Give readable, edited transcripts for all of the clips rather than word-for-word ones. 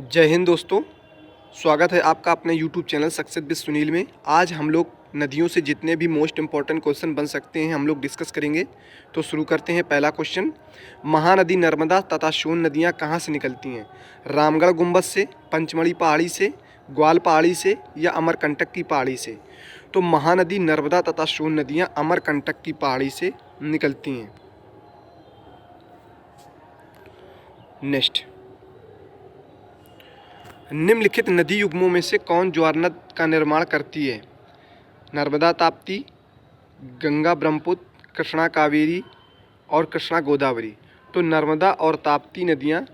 जय हिंद दोस्तों। स्वागत है आपका अपने YouTube channel success with Sunil में। आज हम लोग नदियों से जितने भी मोस्ट इम्पॉर्टेंट क्वेश्चन बन सकते हैं हम लोग डिस्कस करेंगे। तो शुरू करते हैं। पहला क्वेश्चन, महानदी नर्मदा तथा सोन नदियां कहां से निकलती हैं? रामगढ़ गुंबद से, पंचमढ़ी पहाड़ी से, ग्वाल पहाड़ी से या अमरकंटक की पहाड़ी से? तो महानदी नर्मदा तथा सोन नदियां अमरकंटक की पहाड़ी से निकलती हैं। नेक्स्ट, निम्नलिखित नदी युग्मों में से कौन ज्वारनद का निर्माण करती है? नर्मदा ताप्ती, गंगा ब्रह्मपुत्र, कृष्णा कावेरी और कृष्णा गोदावरी। तो नर्मदा और ताप्ती नदियाँ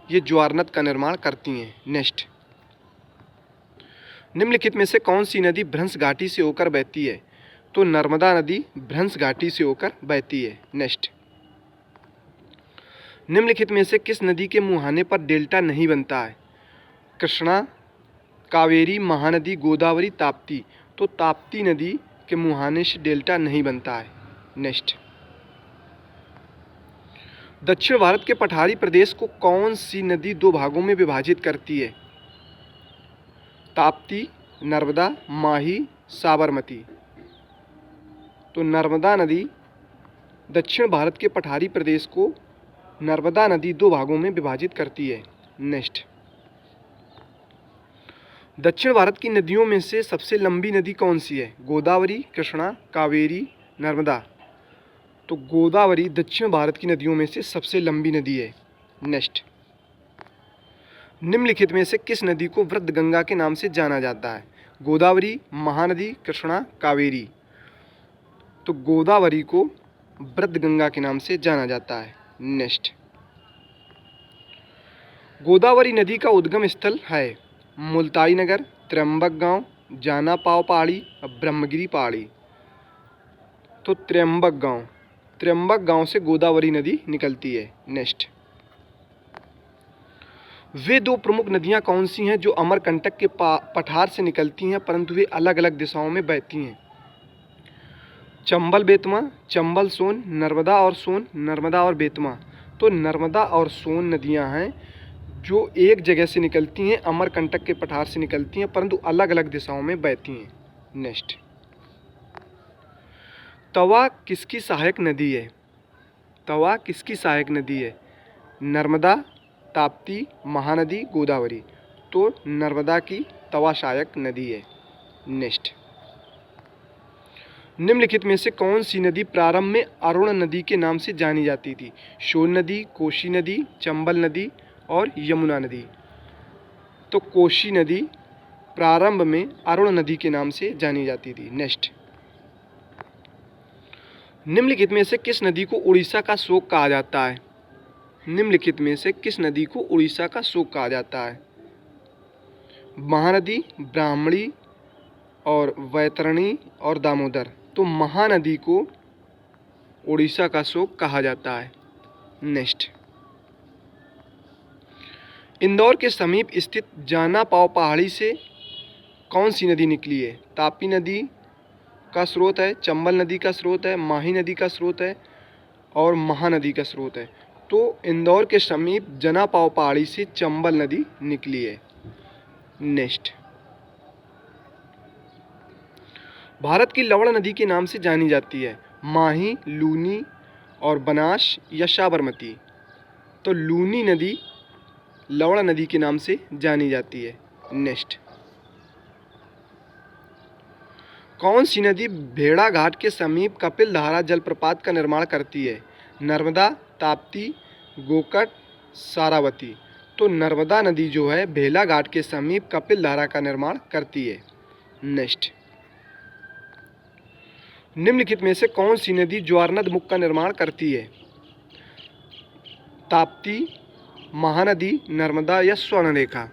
ये ज्वारनद का निर्माण करती हैं। नेक्स्ट, निम्नलिखित में से कौन सी नदी भ्रंश घाटी से होकर बहती है? तो नर्मदा नदी भ्रंश घाटी से होकर बहती है। नेक्स्ट, निम्नलिखित में से किस नदी के मुहाने पर डेल्टा नहीं बनता है? कृष्णा, कावेरी, महानदी, गोदावरी, ताप्ती। तो ताप्ती नदी के मुहाने से डेल्टा नहीं बनता है। नेक्स्ट, दक्षिण भारत के पठारी प्रदेश को कौन सी नदी दो भागों में विभाजित करती है? ताप्ती, नर्मदा, माही, साबरमती। तो नर्मदा नदी दक्षिण भारत के पठारी प्रदेश को नर्मदा नदी दो भागों में विभाजित करती है। नेक्स्ट, दक्षिण भारत की नदियों में से सबसे लंबी नदी कौन सी है? गोदावरी, कृष्णा, कावेरी, नर्मदा। तो गोदावरी दक्षिण भारत की नदियों में से सबसे लंबी नदी है। नेक्स्ट, निम्नलिखित में से किस नदी को वृद्ध गंगा के नाम से जाना जाता है? गोदावरी, महानदी, कृष्णा, कावेरी। तो गोदावरी को वृद्ध गंगा के नाम से जाना जाता है। नेक्स्ट, गोदावरी नदी का उद्गम स्थल है मुल्ताई नगर, त्र्यंबक गांव, जाना पाव पहाड़ी, ब्रह्मगिरी पहाड़ी। तो त्र्यंबक गांव से गोदावरी नदी निकलती है। नेक्स्ट, वे दो प्रमुख नदियां कौन सी हैं जो अमरकंटक के पठार से निकलती हैं परंतु वे अलग अलग दिशाओं में बहती हैं? चंबल बेतमा, चंबल सोन, नर्मदा और सोन, नर्मदा और बेतमा। तो नर्मदा और सोन नदियां हैं जो एक जगह से निकलती हैं, अमरकंटक के पठार से निकलती हैं परंतु अलग अलग दिशाओं में बहती हैं। नेक्स्ट, तवा किसकी सहायक नदी है? तवा किसकी सहायक नदी है? नर्मदा, ताप्ती, महानदी, गोदावरी। तो नर्मदा की तवा सहायक नदी है। नेक्स्ट, निम्नलिखित में से कौन सी नदी प्रारंभ में अरुण नदी के नाम से जानी जाती थी? सोन नदी, कोशी नदी, चंबल नदी और यमुना नदी। तो कोशी नदी प्रारंभ में अरुण नदी के नाम से जानी जाती थी। नेक्स्ट, निम्नलिखित में से किस नदी को उड़ीसा का शोक कहा जाता है? निम्नलिखित में से किस नदी को उड़ीसा का शोक कहा जाता है? महानदी, ब्राह्मणी और वैतरणी और दामोदर। तो महानदी को उड़ीसा का शोक कहा जाता है। नेक्स्ट, इंदौर के समीप स्थित जाना पाव पहाड़ी से कौन सी नदी निकली है? तापी नदी का स्रोत है, चंबल नदी का स्रोत है, माही नदी का स्रोत है और महानदी का स्रोत है। तो इंदौर के समीप जना पाव पहाड़ी से चंबल नदी निकली है। नेक्स्ट, भारत की लवण नदी के नाम से जानी जाती है माही, लूनी और बनास या साबरमती। तो लूनी नदी लवण नदी के नाम से जानी जाती है। नेक्स्ट, कौन सी नदी भेड़ा घाट के समीप कपिल धारा जलप्रपात का निर्माण करती है? नर्मदा, ताप्ती, गोकट, सारावती। तो नर्मदा नदी जो है भेला घाट के समीप कपिल धारा का निर्माण करती है। नेक्स्ट, निम्नलिखित में से कौन सी नदी ज्वारनद मुख का निर्माण करती है? ताप्ती, महानदी, नर्मदा या स्वर्णरेखा।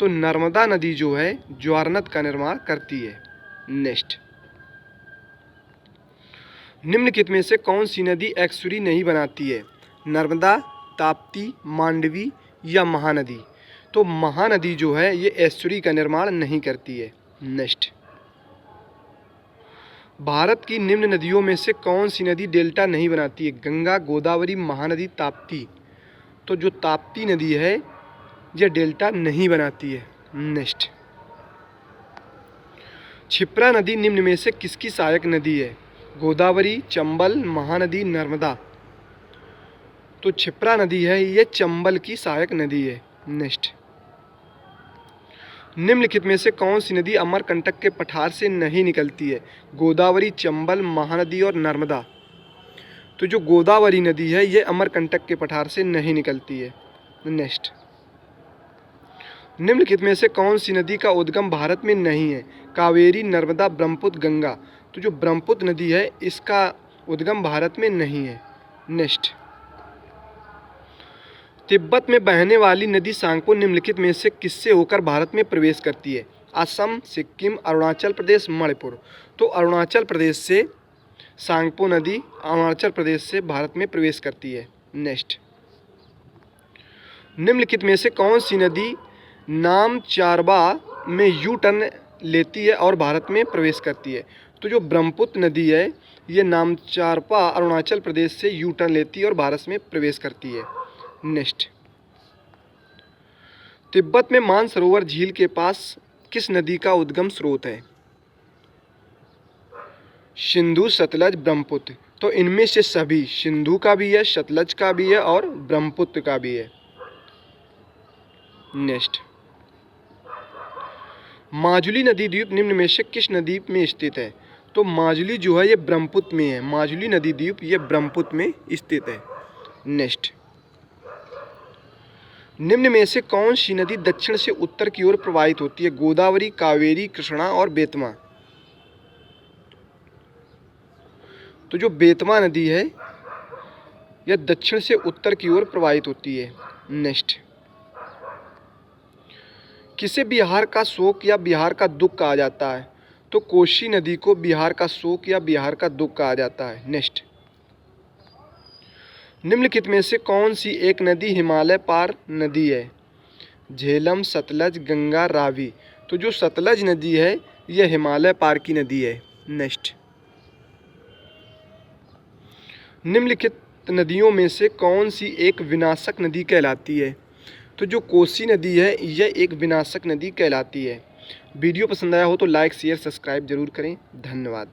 तो नर्मदा नदी जो है ज्वारनद का निर्माण करती है। नेक्स्ट, निम्नलिखित में से कौन सी नदी एक्सुरी नहीं बनाती है? नर्मदा, ताप्ती, मांडवी या महानदी। तो महानदी जो है ये एस्चुरी का निर्माण नहीं करती है। नेक्स्ट, भारत की निम्न नदियों में से कौन सी नदी डेल्टा नहीं बनाती है? गंगा, गोदावरी, महानदी, ताप्ती। तो जो ताप्ती नदी है यह डेल्टा नहीं बनाती है। नेक्स्ट, क्षिप्रा नदी निम्न में से किसकी सहायक नदी है? गोदावरी, चंबल, महानदी, नर्मदा। तो क्षिप्रा नदी है ये चंबल की सहायक नदी है। नेक्स्ट, निम्नलिखित में से कौन सी नदी अमरकंटक के पठार से नहीं निकलती है? गोदावरी, चंबल, महानदी और नर्मदा। तो जो गोदावरी नदी है ये अमरकंटक के पठार से नहीं निकलती है। नेक्स्ट, निम्नलिखित में से कौन सी नदी का उद्गम भारत में नहीं है? कावेरी, नर्मदा, ब्रह्मपुत्र, गंगा। तो जो ब्रह्मपुत्र नदी है इसका उद्गम भारत में नहीं है। नेक्स्ट, तिब्बत में बहने वाली नदी सांगपो निम्नलिखित में से किससे होकर भारत में प्रवेश करती है? असम, सिक्किम, अरुणाचल प्रदेश, मणिपुर। तो अरुणाचल प्रदेश से सांगपो नदी अरुणाचल प्रदेश से भारत में प्रवेश करती है। नेक्स्ट, निम्नलिखित में से कौन सी नदी नामचारबा में यू टर्न लेती है और भारत में प्रवेश करती है? तो जो ब्रह्मपुत्र नदी है ये नामचारपा अरुणाचल प्रदेश से यू टर्न लेती है और भारत में प्रवेश करती है। नेक्स्ट, तिब्बत में मानसरोवर झील के पास किस नदी का उद्गम स्रोत है? सिंधु, सतलज, ब्रह्मपुत्र। तो इनमें से सभी, सिंधु का भी है, सतलज का भी है और ब्रह्मपुत्र का भी है। नेक्स्ट, माजुली नदी द्वीप निम्न में से किस नदी में स्थित है? तो माजुली जो है ये ब्रह्मपुत्र में है। माजुली नदी द्वीप ये ब्रह्मपुत्र में स्थित है। नेक्स्ट, निम्न में से कौन सी नदी दक्षिण से उत्तर की ओर प्रवाहित होती है? गोदावरी, कावेरी, कृष्णा और बेतमा। तो जो बेतमा नदी है यह दक्षिण से उत्तर की ओर प्रवाहित होती है। नेक्स्ट, किसे बिहार का शोक या बिहार का दुख कहा जाता है? तो कोसी नदी को बिहार का शोक या बिहार का दुख कहा जाता है। नेक्स्ट, निम्नलिखित में से कौन सी एक नदी हिमालय पार नदी है? झेलम, सतलज, गंगा, रावी। तो जो सतलज नदी है यह हिमालय पार की नदी है। नेक्स्ट, निम्नलिखित नदियों में से कौन सी एक विनाशक नदी कहलाती है? तो जो कोसी नदी है यह एक विनाशक नदी कहलाती है। वीडियो पसंद आया हो तो लाइक, शेयर, सब्सक्राइब जरूर करें। धन्यवाद।